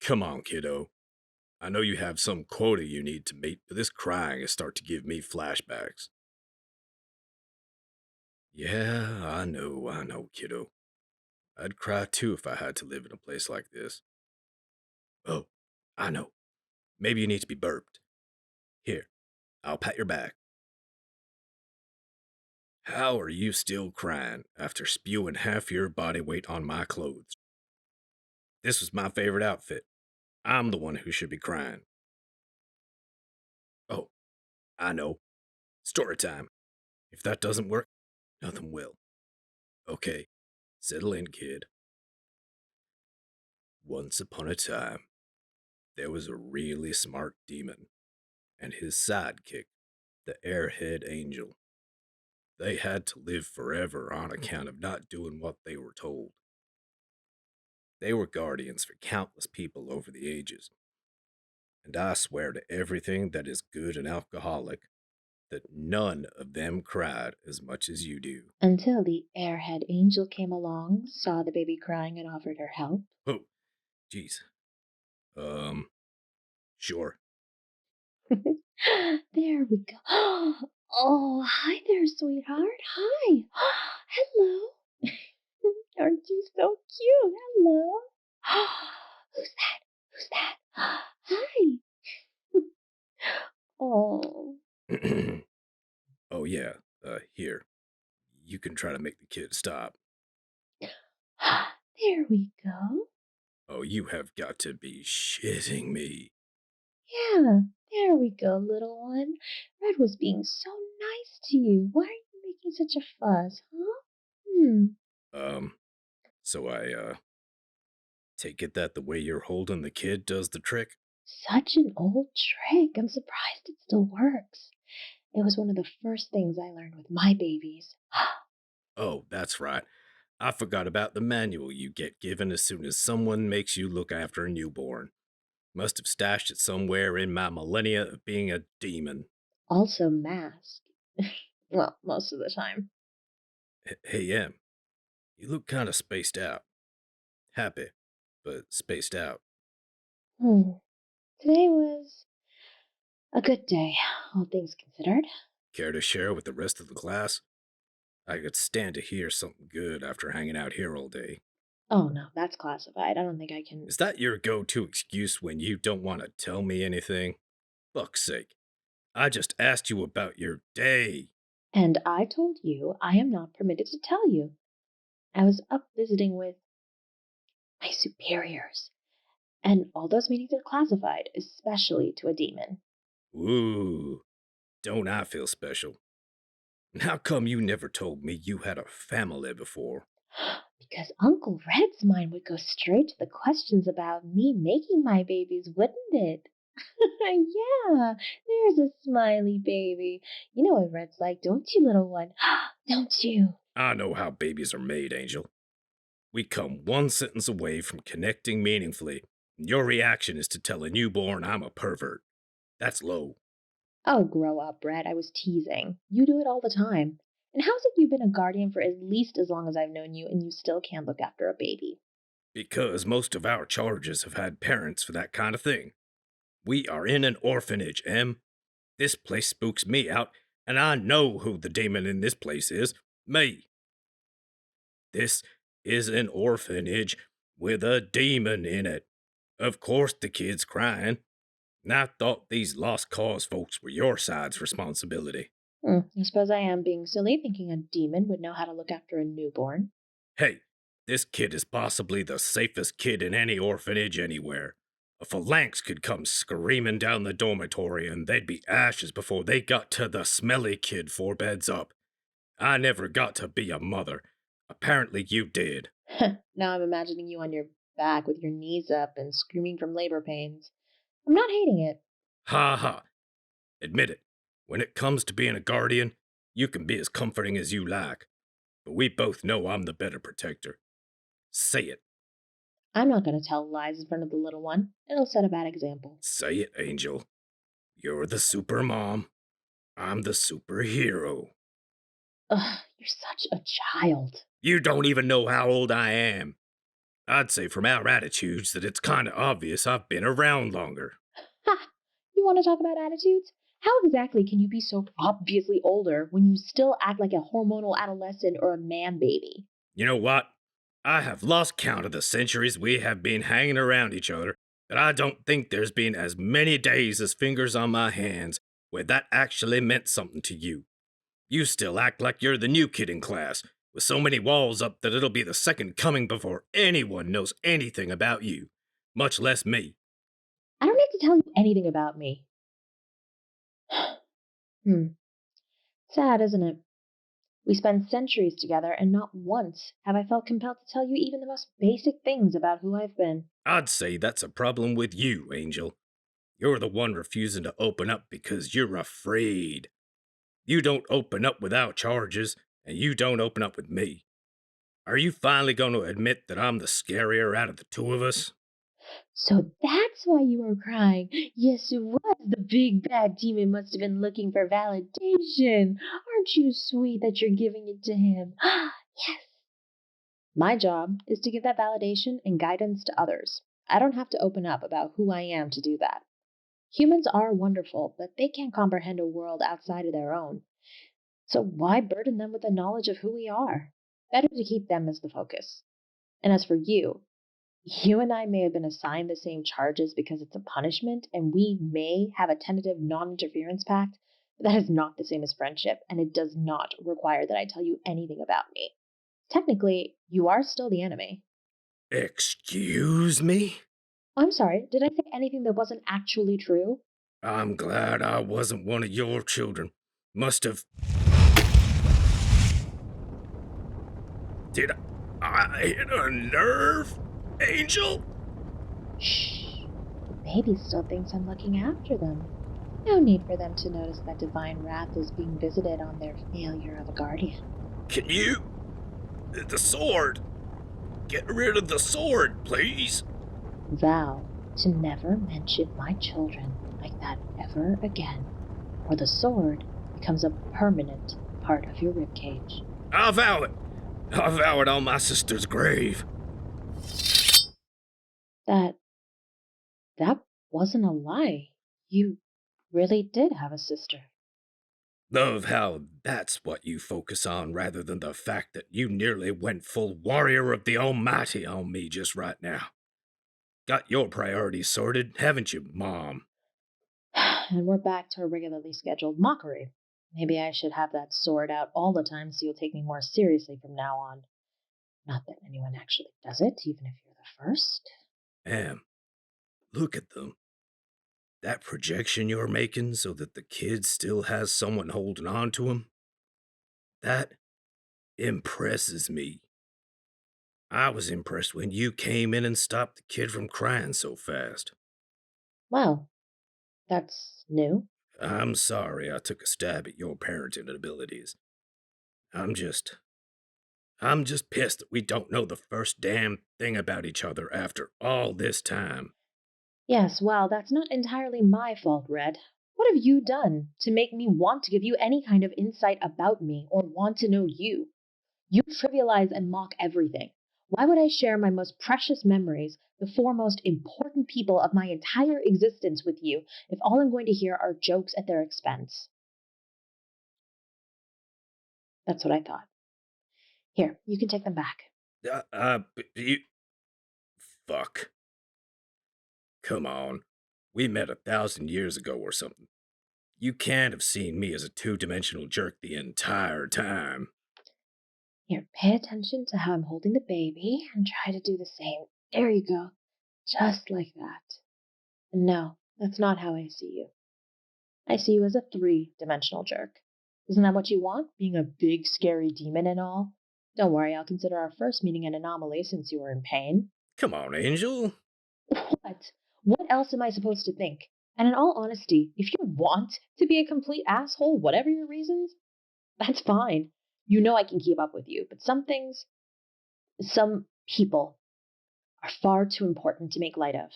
Come on, kiddo. I know you have some quota you need to meet, but this crying is starting to give me flashbacks. Yeah, I know, kiddo. I'd cry too if I had to live in a place like this. Oh, I know. Maybe you need to be burped. Here, I'll pat your back. How are you still crying after spewing half your body weight on my clothes? This was my favorite outfit. I'm the one who should be crying. Oh, I know. Story time. If that doesn't work, nothing will. Okay, settle in, kid. Once upon a time, there was a really smart demon and his sidekick, the airhead angel. They had to live forever on account of not doing what they were told. They were guardians for countless people over the ages, and I swear to everything that is good and alcoholic that none of them cried as much as you do. Until the airhead angel came along, saw the baby crying, and offered her help. Oh, jeez. Um, sure. There we go. Oh, hi there, sweetheart. Hi. Hello. Aren't you so cute? Hello. Who's that? Who's that? Hi. Oh. Oh, yeah. Here. You can try to make the kid stop. There we go. Oh, you have got to be shitting me. Yeah, there we go, little one. Red was being so nice to you. Why are you making such a fuss, huh? Hmm. Um, so I take it that the way you're holding the kid does the trick? Such an old trick. I'm surprised it still works. It was one of the first things I learned with my babies. Oh, that's right. I forgot about the manual you get given as soon as someone makes you look after a newborn. Must have stashed it somewhere in my millennia of being a demon. Also, mask. Well, most of the time. Hey, Em, you look kind of spaced out. Happy, but spaced out. Hmm. Today was a good day, all things considered. Care to share with the rest of the class? I could stand to hear something good after hanging out here all day. Oh no, that's classified. I don't think I can. Is that your go to excuse when you don't want to tell me anything? Fuck's sake. I just asked you about your day. And I told you I am not permitted to tell you. I was up visiting with my superiors, and all those meetings are classified, especially to a demon. Ooh, don't I feel special? How come you never told me you had a family before? Because Uncle Red's mind would go straight to the questions about me making my babies, wouldn't it? Yeah, there's a smiley baby. You know what Red's like, don't you, little one? Don't you? I know how babies are made, Angel. We come one sentence away from connecting meaningfully. Your reaction is to tell a newborn I'm a pervert. That's low. Oh, grow up, Red. I was teasing. You do it all the time. And how's it you've been a guardian for at least as long as I've known you and you still can't look after a baby? Because most of our charges have had parents for that kind of thing. We are in an orphanage, Em. This place spooks me out, and I know who the demon in this place is. Me. This is an orphanage with a demon in it. Of course the kid's crying. And I thought these lost cause folks were your side's responsibility. I suppose I am being silly, thinking a demon would know how to look after a newborn. Hey, this kid is possibly the safest kid in any orphanage anywhere. A phalanx could come screaming down the dormitory and they'd be ashes before they got to the smelly kid 4 beds up. I never got to be a mother. Apparently you did. Now I'm imagining you on your back with your knees up and screaming from labor pains. I'm not hating it. Ha ha. Admit it. When it comes to being a guardian, you can be as comforting as you like. But we both know I'm the better protector. Say it. I'm not going to tell lies in front of the little one. It'll set a bad example. Say it, Angel. You're the super mom. I'm the superhero. Ugh, you're such a child. You don't even know how old I am. I'd say from our attitudes that it's kinda obvious I've been around longer. Ha! You want to talk about attitudes? How exactly can you be so obviously older when you still act like a hormonal adolescent or a man baby? You know what? I have lost count of the centuries we have been hanging around each other, but I don't think there's been as many days as fingers on my hands where that actually meant something to you. You still act like you're the new kid in class, with so many walls up that it'll be the second coming before anyone knows anything about you, much less me. I don't need to tell you anything about me. Hmm. Sad, isn't it? We spend centuries together, and not once have I felt compelled to tell you even the most basic things about who I've been. I'd say that's a problem with you, Angel. You're the one refusing to open up because you're afraid. You don't open up without charges, and you don't open up with me. Are you finally going to admit that I'm the scarier out of the two of us? So that's why you were crying. Yes, it was. The big bad demon must have been looking for validation. Aren't you sweet that you're giving it to him? Yes. My job is to give that validation and guidance to others. I don't have to open up about who I am to do that. Humans are wonderful, but they can't comprehend a world outside of their own. So why burden them with the knowledge of who we are? Better to keep them as the focus. And as for you, you and I may have been assigned the same charges because it's a punishment, and we may have a tentative non interference pact, but that is not the same as friendship, and it does not require that I tell you anything about me. Technically, you are still the enemy. Excuse me? I'm sorry, did I say anything that wasn't actually true? I'm glad I wasn't one of your children. Must have. Did I hit a nerve? Angel? Shh. The baby still thinks I'm looking after them. No need for them to notice that divine wrath is being visited on their failure of a guardian. Can you. The sword! Get rid of the sword, please! Vow to never mention my children like that ever again, or the sword becomes a permanent part of your ribcage. I vow it! I vow it on my sister's grave. That that wasn't a lie. You really did have a sister. Love how that's what you focus on rather than the fact that you nearly went full warrior of the Almighty on me just right now. Got your priorities sorted, haven't you, Mom? And we're back to a regularly scheduled mockery. Maybe I should have that sword out all the time so you'll take me more seriously from now on. Not that anyone actually does it, even if you're the first. Am, look at them. That projection you're making so that the kid still has someone holding on to him, that impresses me. I was impressed when you came in and stopped the kid from crying so fast. Well, that's new. I'm sorry I took a stab at your parenting abilities. I'm just I'm just pissed that we don't know the first damn thing about each other after all this time. Yes, well, that's not entirely my fault, Red. What have you done to make me want to give you any kind of insight about me or want to know you? You trivialize and mock everything. Why would I share my most precious memories, the four most important people of my entire existence with you, if all I'm going to hear are jokes at their expense? That's what I thought. Here, you can take them back. You fuck. Come on. We met 1,000 years ago or something. You can't have seen me as a two-dimensional jerk the entire time. Here, pay attention to how I'm holding the baby and try to do the same. There you go. Just like that. And no, that's not how I see you. I see you as a three-dimensional jerk. Isn't that what you want? Being a big, scary demon and all? Don't worry, I'll consider our first meeting an anomaly since you were in pain. Come on, Angel. What? What else am I supposed to think? And in all honesty, if you want to be a complete asshole, whatever your reasons, that's fine. You know I can keep up with you, but some things, some people are far too important to make light of,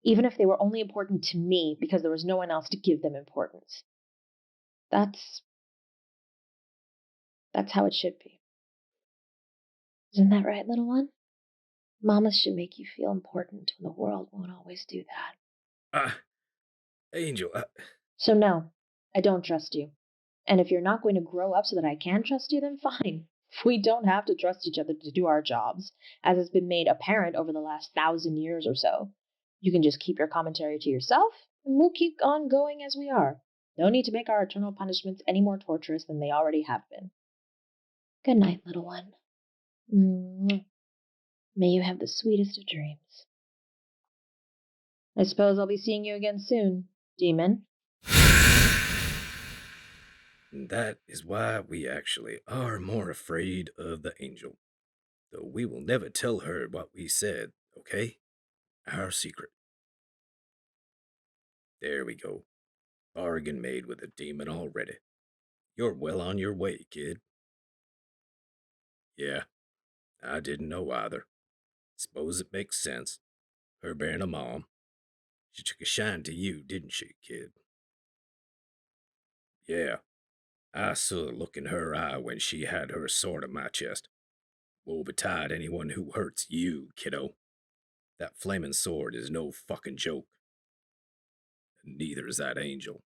even if they were only important to me because there was no one else to give them importance. That's that's how it should be. Isn't that right, little one? Mamas should make you feel important when the world won't always do that. Ah, Angel, So, no, I don't trust you. And if you're not going to grow up so that I can trust you, then fine. We don't have to trust each other to do our jobs, as has been made apparent over the last 1,000 years or so. You can just keep your commentary to yourself, and we'll keep on going as we are. No need to make our eternal punishments any more torturous than they already have been. Good night, little one. Mwah. May you have the sweetest of dreams. I suppose I'll be seeing you again soon, demon. that is why we actually are more afraid of the angel. Though we will never tell her what we said, okay? Our secret. There we go. Bargain made with a demon already. You're well on your way, kid. Yeah, I didn't know either. Suppose it makes sense. Her being a mom. She took a shine to you, didn't she, kid? Yeah, I saw the look in her eye when she had her sword in my chest. Woe betide anyone who hurts you, kiddo. That flaming sword is no fucking joke. And neither is that angel.